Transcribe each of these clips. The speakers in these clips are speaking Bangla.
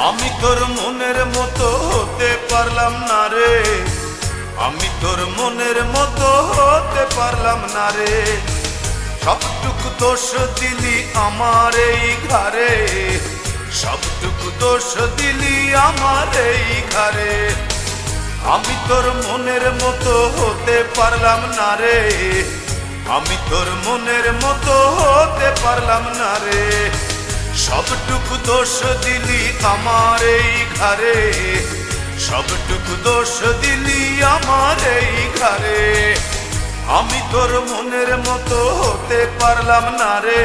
আমি তোর মনের মতো হতে পারলাম না রে, আমি তোর মনের মতো হতে পারলাম না রে। সবটুকু দোষ দিলি আমার এই ঘরে, সবটুকু দোষ দিলি আমার এই ঘরে। আমি তোর মনের মতো হতে পারলাম না রে, আমি তোর মনের মতো হতে পারলাম না রে। সবটুকু দোষ দিলি আমার এই ঘরে, সবটুকু দোষ দিলি আমার এই ঘরে। আমি তোর মনের মতো হতে পারলাম না রে,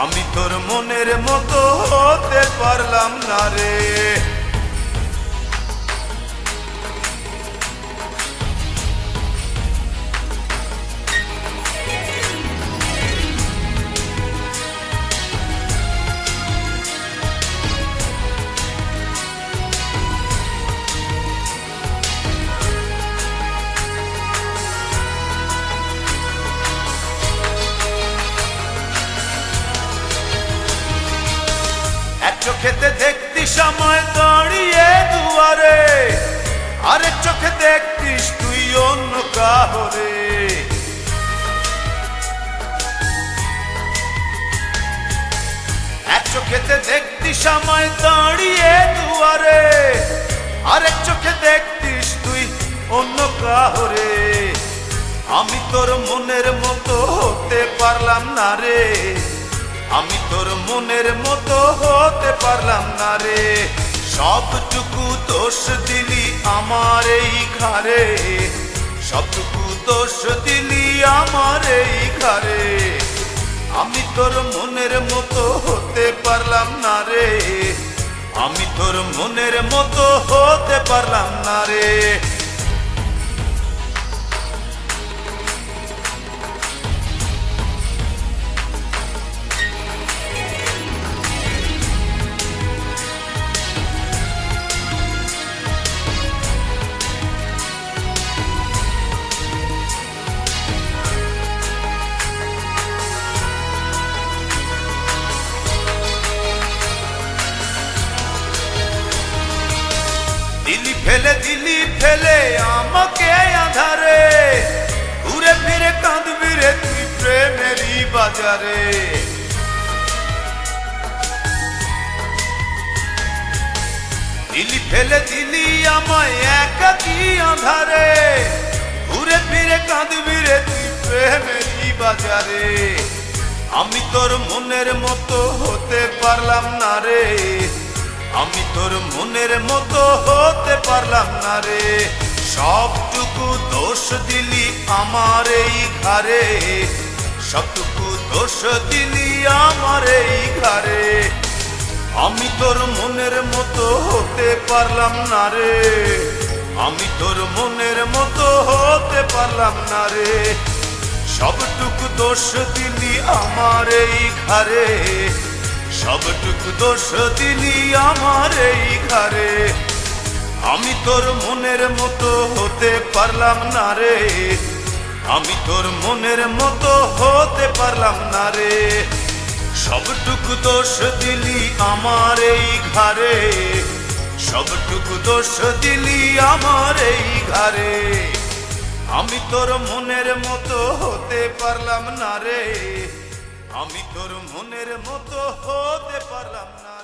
আমি তোর মনের মতো হতে পারলাম না রে। চোখেতে দেখতিস আমায় দাঁড়িয়ে দুয়ারে, আরেক চোখে দেখতিস তুই অন্য কাহরে। এক চোখেতে দেখতিস আমায় দাঁড়িয়ে দুয়ারে, আরেক চোখে দেখতিস তুই অন্য কাহরে। আমি তোর মনের মতো হতে পারলাম না রে, আমি তোর মনের মতো হতে পারলাম না রে। সবটুকু দোষ দিলি আমার এই ঘরে, সবটুকু দোষ দিলি আমার এই ঘরে। আমি তোর মনের মতো হতে পারলাম না রে, আমি তোর মনের মতো হতে পারলাম না রে। দিলি ফেলে দিলি ফেলে আমাকে আধারে, ঘুরে ফিরে কাঁদবি রে তুই প্রেমেরই বাজারে। দিলি ফেলে দিলি আমায় একাকী আধারে, ঘুরে ফিরে কাঁদবি রে তুই প্রেমেরই বাজারে। আমি তোর মনের মতো হতে পারলাম না রে, আমি তোর মনের মতো হতে পারলাম না রে। সবটুকু দোষ দিলি আমার এই ঘরে, সবটুকু দোষ দিলি আমার এই ঘরে। আমি তোর মনের মতো হতে পারলাম না রে, আমি তোর মনের মতো হতে পারলাম না রে। সবটুকু দোষ দিলি আমার এই ঘরে, সবটুকু দোষ দিলি আমার এই ঘরে। আমি তোর মনের মতো হতে পারলাম না রে, আমি তোর মনের মতো হতে পারলাম না রে। সবটুকু দোষ দিলি আমার এই ঘরে, সবটুকু দোষ দিলি আমার এই ঘরে। আমি তোর মনের মতো হতে পারলাম না রে, আমি তোর মনের মতো হতে পারলাম না।